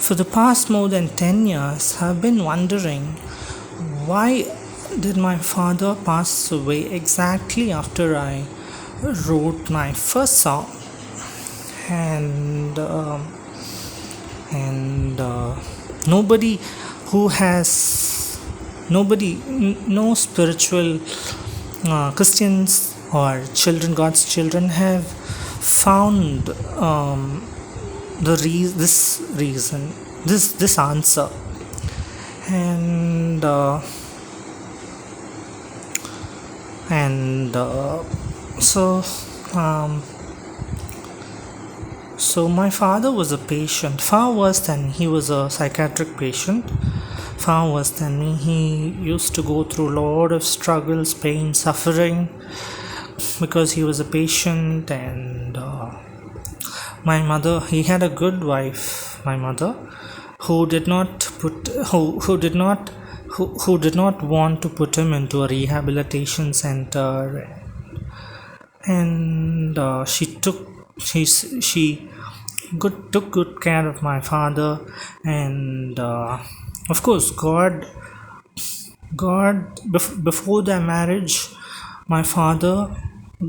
For the past more than 10 years, I've been wondering why did my father pass away exactly after I wrote my first song? And and nobody who has no spiritual Christians or children, God's children, have found this reason, this answer, and and so um, so my father was a patient, far worse than he was a psychiatric patient, far worse than me. He used to go through a lot of struggles, pain, suffering, because he was a patient. And my mother, he had a good wife, my mother, who did not put who did not want to put him into a rehabilitation center. And she took good care of my father. And of course, before their marriage, my father,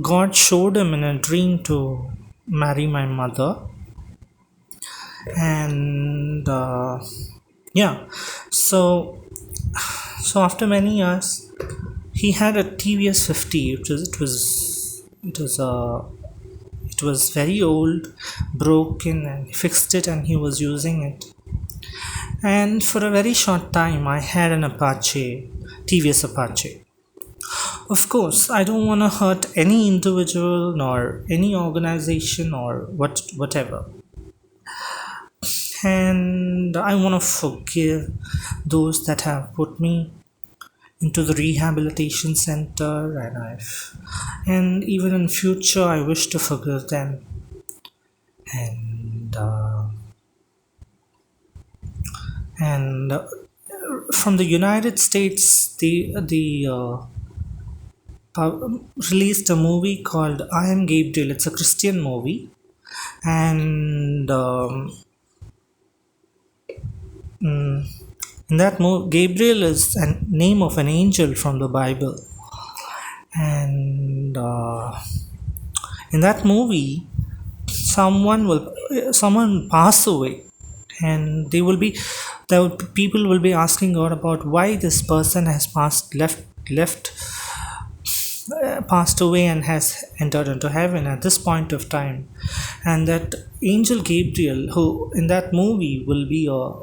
God showed him in a dream to marry my mother. And yeah, so after many years, he had a TVS 50. It was very old, broken, and he fixed it and he was using it. And for a very short time, I had an Apache, TVS Apache. Of course, I don't want to hurt any individual nor any organization or whatever. And I want to forgive those that have put me into the rehabilitation center, and even in future I wish to forgive them. And and from the United States, released a movie called I Am Gabriel. It's a Christian movie. And in that movie, Gabriel is a name of an angel from the Bible. And in that movie, someone pass away, and people will be asking God about why this person has passed away and has entered into heaven at this point of time. And that angel Gabriel, who in that movie will be a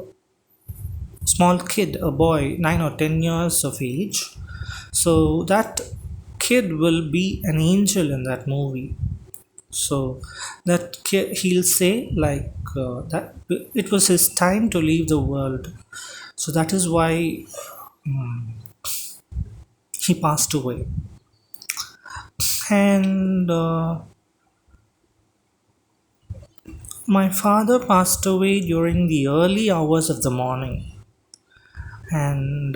small kid, a boy 9 or 10 years of age. So that kid will be an angel in that movie. So that kid, he'll say like that it was his time to leave the world. So that is why he passed away. And my father passed away during the early hours of the morning. And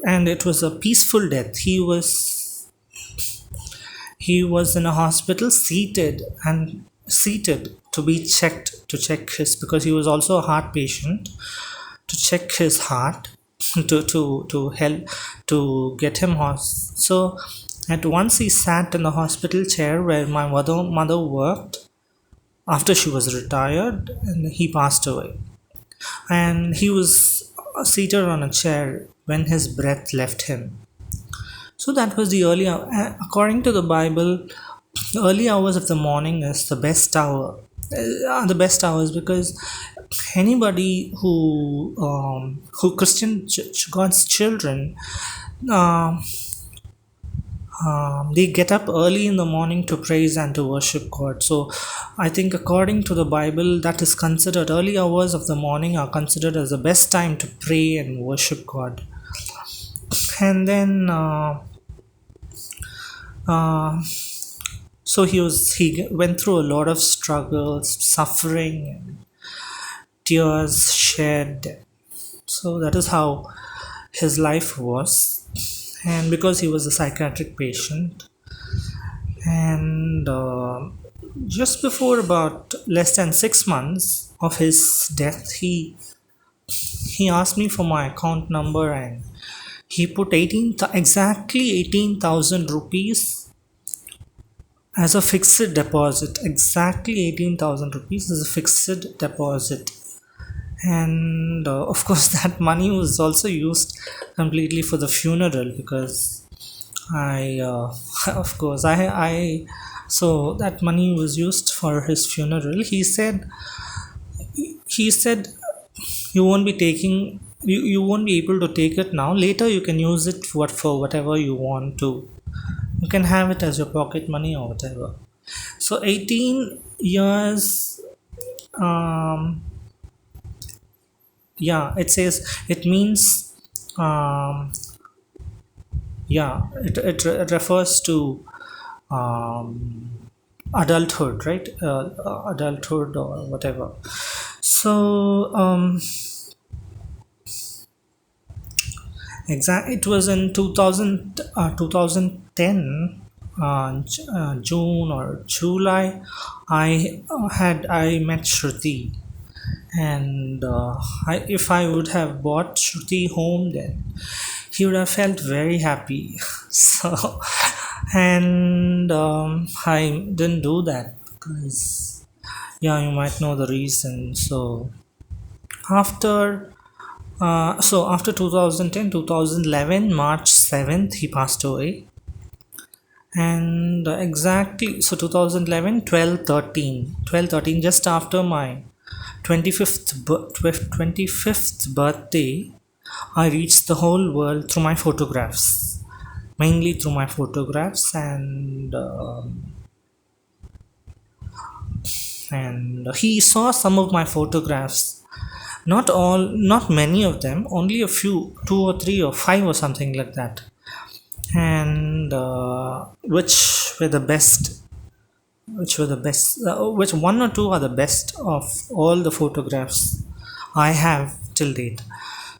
and it was a peaceful death. He was in a hospital, seated to be checked, to check his, because he was also a heart patient, to check his heart, to help to get him so at once he sat in the hospital chair where my mother worked after she was retired, and he passed away. And he was seated on a chair when his breath left him. So that was the according to the Bible, the early hours of the morning is the best hour, are the best hours, because anybody who Christian God's children, they get up early in the morning to praise and to worship God. So I think according to the Bible, that is considered, early hours of the morning are considered as the best time to pray and worship God. And then so he went through a lot of struggles, suffering, and tears shed. So that is how his life was. And because he was a psychiatric patient, and just before about less than 6 months of his death, he asked me for my account number, and he put exactly 18,000 rupees as a fixed deposit. Exactly 18,000 rupees as a fixed deposit. And of course, that money was also used completely for the funeral, because I, of course, so that money was used for his funeral. He said you won't be taking, you won't be able to take it now. Later, you can use it for whatever you want to. You can have it as your pocket money or whatever. So 18 years, um, yeah, it means, um, yeah, it refers to um, adulthood, right? Adulthood or whatever. So it was in 2010, June or July. I met Shruti, and if I would have brought Shruti home, then he would have felt very happy. So, and I didn't do that because, yeah, you might know the reason. So after after 2010, 2011, March 7th, he passed away. And exactly, so 2011, 12/13, just after my 25th birthday, I reached the whole world through my photographs, mainly through my photographs. And he saw some of my photographs, not all, not many of them, only a few, two or three or five or something like that, and which one or two are the best of all the photographs I have till date.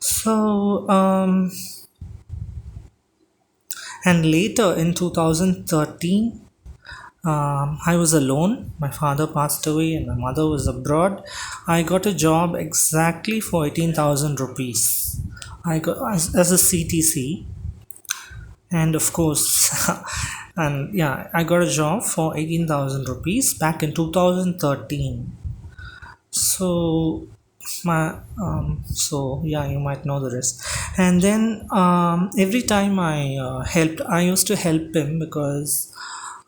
So and later in 2013, I was alone. My father passed away and my mother was abroad. I got a job exactly for 18,000 rupees. I got as a CTC, and of course, and yeah, I got a job for 18,000 rupees back in 2013. So so yeah, you might know the rest. And then every time I used to help him, because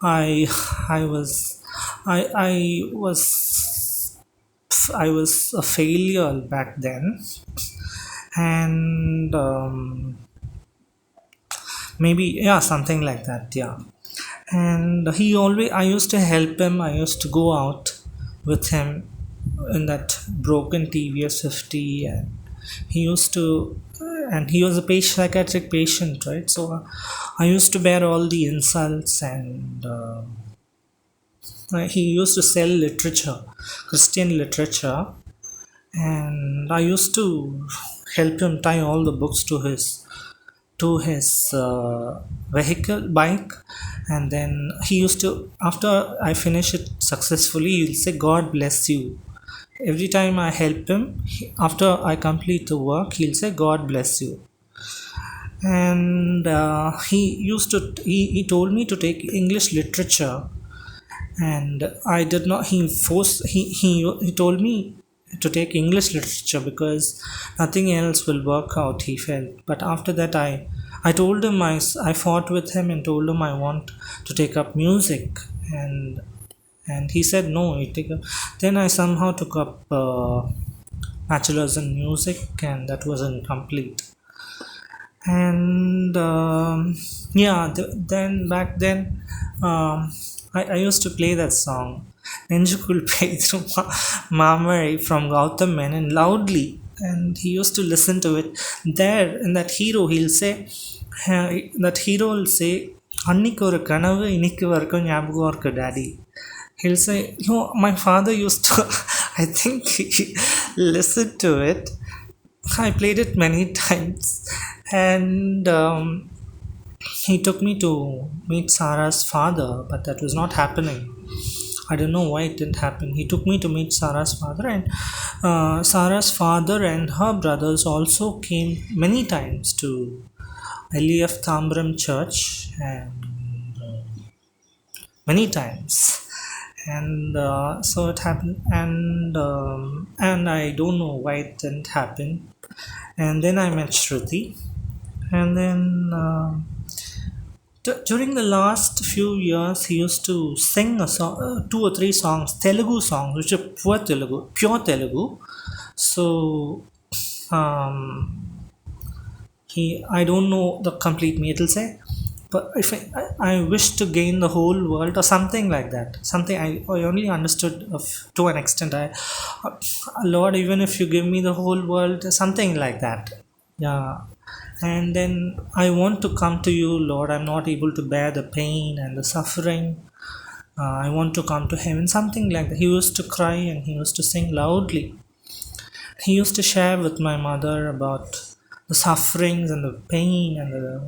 I I was I was a failure back then, and maybe, yeah, something like that, yeah. And I used to help him. I used to go out with him in that broken TVS 50, and he used to and he was a psychiatric patient, right? So I used to bear all the insults, and he used to sell literature, Christian literature, and I used to help him tie all the books to his bike. And then he used to, after I finish it successfully, he'll say, God bless you. Every time I help him, after I complete the work, he'll say, God bless you. And he told me to take English literature, and I did not. He told me to take English literature because nothing else will work out, he felt. But after that, I told him, I fought with him and told him I want to take up music, and he said no, you take up. Then I somehow took up bachelor's in music, and that was incomplete. And yeah, then back then, I used to play that song, Nenjukul Pedru Mamare from Gautam Menon, loudly, and he used to listen to it. There, in that hero, that hero will say, அன்னைக்கு ஒரு கனவு இன்னைக்கு வரைக்கும் ஞாபகம் இருக்கு daddy. He'll say, my father used to, I think he listened to it. I played it many times, and he took me to meet Sarah's father, but that was not happening. I don't know why it didn't happen. He took me to meet Sarah's father, and Sarah's father and her brothers also came many times to LEF Thambram Church, and many times. And so it happened, and I don't know why it didn't happen. And then I met Shruti, and then. During the last few years, he used to sing a song, two or three songs, Telugu songs, which are pure Telugu. So, um, I don't know the complete me. It'll say, but if I wish to gain the whole world or something like that, something I only understood to an extent. Lord, even if you give me the whole world, something like that. Yeah. And then I want to come to you, Lord. I'm not able to bear the pain and the suffering. I want to come to heaven, something like that. He used to cry and he used to sing loudly. He used to share with my mother about the sufferings and the pain and the